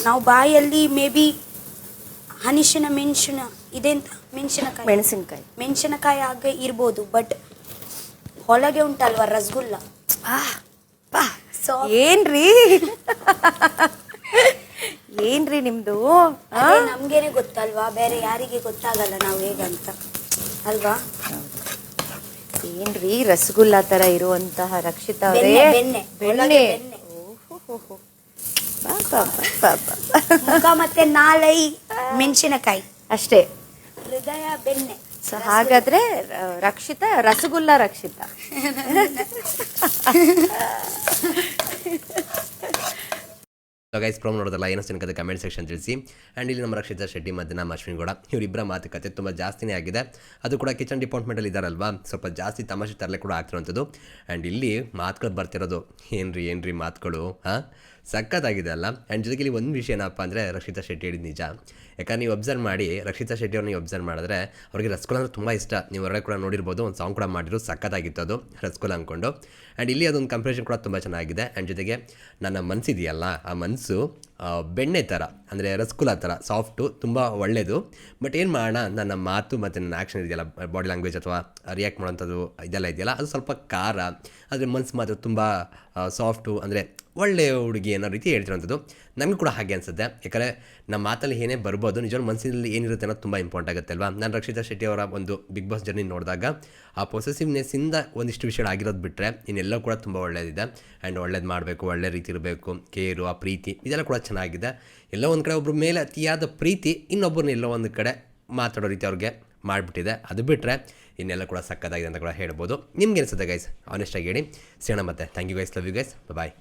ನಾವು ಬಾಯಲ್ಲಿ may be ಮೆಣಸಿನ ಇದೆಂತ ಮೆಣಸಿನಕಾಯಿ ಹಾಗೆ ಇರ್ಬೋದು, ಬಟ್ ಹೊಲಗೆ ಉಂಟಲ್ವ ರಸಗುಲ್ಲ. ಏನ್ರಿ ಏನ್ರಿ ನಿಮ್ದು? ನಮ್ಗೇನೆ ಗೊತ್ತಲ್ವಾ, ಬೇರೆ ಯಾರಿಗೆ ಗೊತ್ತಾಗಲ್ಲ ನಾವು ಹೇಗಂತ ಅಲ್ವಾ. ಏನ್ರಿ ರಸಗುಲ್ಲ ತರ ಇರುವಂತಹ ರಕ್ಷಿತಾ ಅವರೇ, ಬೆಣ್ಣೆ ಮುಖ ಮತ್ತೆ ನಾಲೈ ಮೆಣಸಿನಕಾಯಿ ಅಷ್ಟೇ, ಹೃದಯ ಬೆಣ್ಣೆ. ಸೊ ಹಾಗಾದ್ರೆ ರಕ್ಷಿತಾ ರಸಗುಲ್ಲ ರಕ್ಷಿತಾ. ಗೈಸ್, ಪ್ರೋಮ್ ನೋಡೋದಲ್ಲ ಏನೋ ಸಿನಕದ ಕಮೆಂಟ್ ಸೆಕ್ಷನ್ ತಿಳಿಸಿ. ಆ್ಯಂಡ್ ಇಲ್ಲಿ ನಮ್ಮ ರಕ್ಷಿತಾ ಶೆಟ್ಟಿ ಮತ್ತು ನಮ್ಮ ಅಶ್ವಿನ್ ಗೌಡ ಇವರಿಬ್ಬರ ಮಾತುಕತೆ ತುಂಬ ಜಾಸ್ತಿನೇ ಆಗಿದೆ. ಅದು ಕೂಡ ಕಿಚನ್ ಡಿಪಾರ್ಟ್ಮೆಂಟಲ್ಲಿ ಇದ್ದಾರಲ್ವಾ, ಸ್ವಲ್ಪ ಜಾಸ್ತಿ ತಮಾಷೆ ತರಲೆ ಕೂಡ ಆಗ್ತಿರೋಂಥದ್ದು. ಆ್ಯಂಡ್ ಇಲ್ಲಿ ಮಾತುಗಳು ಬರ್ತಿರೋದು ಏನ್ರಿ ಮಾತುಗಳು ಸಖತ್ತಾಗಿದೆ ಅಲ್ಲ. ಆ್ಯಂಡ್ ಜೊತೆಗೆ ಇಲ್ಲಿ ಒಂದು ವಿಷಯ ಏನಪ್ಪ ಅಂದರೆ, ರಕ್ಷಿತಾ ಶೆಟ್ಟಿ ಹೇಳಿದ ನಿಜ. ಯಾಕಂದ್ರೆ ನೀವು ಅಬ್ಸರ್ವ್ ಮಾಡಿ, ರಕ್ಷಿತಾ ಶೆಟ್ಟಿ ಅವ್ರನ್ನ ನೀವು ಅಬ್ಸರ್ವ್ ಮಾಡಿದ್ರೆ ಅವ್ರಿಗೆ ರಸಗುಲ್ಲ ಅಂದರೆ ತುಂಬ ಇಷ್ಟ. ನೀವು ಹೊರಗಡೆ ಕೂಡ ನೋಡಿರ್ಬೋದು, ಒಂದು ಸಾಂಗ್ ಕೂಡ ಮಾಡಿದ್ರು, ಸಖತ್ತಾಗಿತ್ತು ಅದು ರಸಗುಲ್ಲ ಅಂದ್ಕೊಂಡು. ಆ್ಯಂಡ್ ಇಲ್ಲಿ ಅದೊಂದು ಕಂಪ್ರೆಷನ್ ಕೂಡ ತುಂಬ ಚೆನ್ನಾಗಿದೆ. ಆ್ಯಂಡ್ ಜೊತೆಗೆ ನನ್ನ ಮನಸ್ಸಿದೆಯಲ್ಲ, ಆ ಮನಸ್ಸು ಬೆಣ್ಣೆ ಥರ, ಅಂದರೆ ರಸಗುಲ್ಲ ಥರ ಸಾಫ್ಟು, ತುಂಬ ಒಳ್ಳೆಯದು. ಬಟ್ ಏನು ಮಾಡೋಣ, ನನ್ನ ಮಾತು ಮತ್ತು ನನ್ನ ಆ್ಯಕ್ಷನ್ ಇದೆಯಲ್ಲ, ಬಾಡಿ ಲ್ಯಾಂಗ್ವೇಜ್ ಅಥವಾ ರಿಯಾಕ್ಟ್ ಮಾಡೋಂಥದ್ದು ಇದೆಲ್ಲ ಇದೆಯಲ್ಲ, ಅದು ಸ್ವಲ್ಪ ಖಾರ. ಆದರೆ ಮನಸ್ಸು ಮಾತ್ರ ತುಂಬ ಸಾಫ್ಟು, ಅಂದರೆ ಒಳ್ಳೆಯ ಹುಡುಗಿ ಅನ್ನೋ ರೀತಿ ಹೇಳ್ತಿರೋಂಥದ್ದು. ನನಗೂ ಕೂಡ ಹಾಗೆ ಅನಿಸುತ್ತೆ. ಯಾಕಂದರೆ ನಮ್ಮ ಮಾತಲ್ಲಿ ಏನೇ ಬರ್ಬೋದು, ನಿಜವಾಗ್ಲೂ ಮನಸ್ಸಿನಲ್ಲಿ ಏನಿರುತ್ತೆ ಅನ್ನೋದು ತುಂಬ ಇಂಪಾರ್ಟೆಂಟ್ ಆಗುತ್ತೆ ಅಲ್ವಾ. ನಾನು ರಕ್ಷಿತಾ ಶೆಟ್ಟಿ ಅವರ ಒಂದು ಬಿಗ್ ಬಾಸ್ ಜರ್ನಿ ನೋಡಿದಾಗ ಆ ಪೊಸೆಸಿವ್ನೆಸ್ಸಿಂದ ಒಂದಿಷ್ಟು ವಿಷಯ ಆಗಿರೋದು ಬಿಟ್ಟರೆ ಇನ್ನೆಲ್ಲ ಕೂಡ ತುಂಬ ಒಳ್ಳೆಯದಿದೆ. ಆ್ಯಂಡ್ ಒಳ್ಳೇದು ಮಾಡಬೇಕು, ಒಳ್ಳೆ ರೀತಿ ಇರಬೇಕು, ಕೇರು, ಆ ಪ್ರೀತಿ ಇದೆಲ್ಲ ಕೂಡ ಚೆನ್ನಾಗಿದೆ. ಎಲ್ಲೋ ಒಂದು ಕಡೆ ಒಬ್ಬರ ಮೇಲೆ ಅತಿಯಾದ ಪ್ರೀತಿ ಇನ್ನೊಬ್ಬರನ್ನ ಎಲ್ಲೋ ಒಂದು ಕಡೆ ಮಾತಾಡೋ ರೀತಿ ಅವ್ರಿಗೆ ಮಾಡಿಬಿಟ್ಟಿದೆ. ಅದು ಬಿಟ್ಟರೆ ಇನ್ನೆಲ್ಲ ಕೂಡ ಸಕ್ಕತ್ತಾಗಿದೆ ಅಂತ ಕೂಡ ಹೇಳ್ಬೋದು. ನಿಮ್ಗೆ ಅನಿಸುತ್ತೆ ಗೈಸ್, ಆನೆಸ್ಟಾಗಿ ಹೇಳಿ. ಸಿಗೋಣ ಮತ್ತೆ. Thank you guys, love you guys, bye.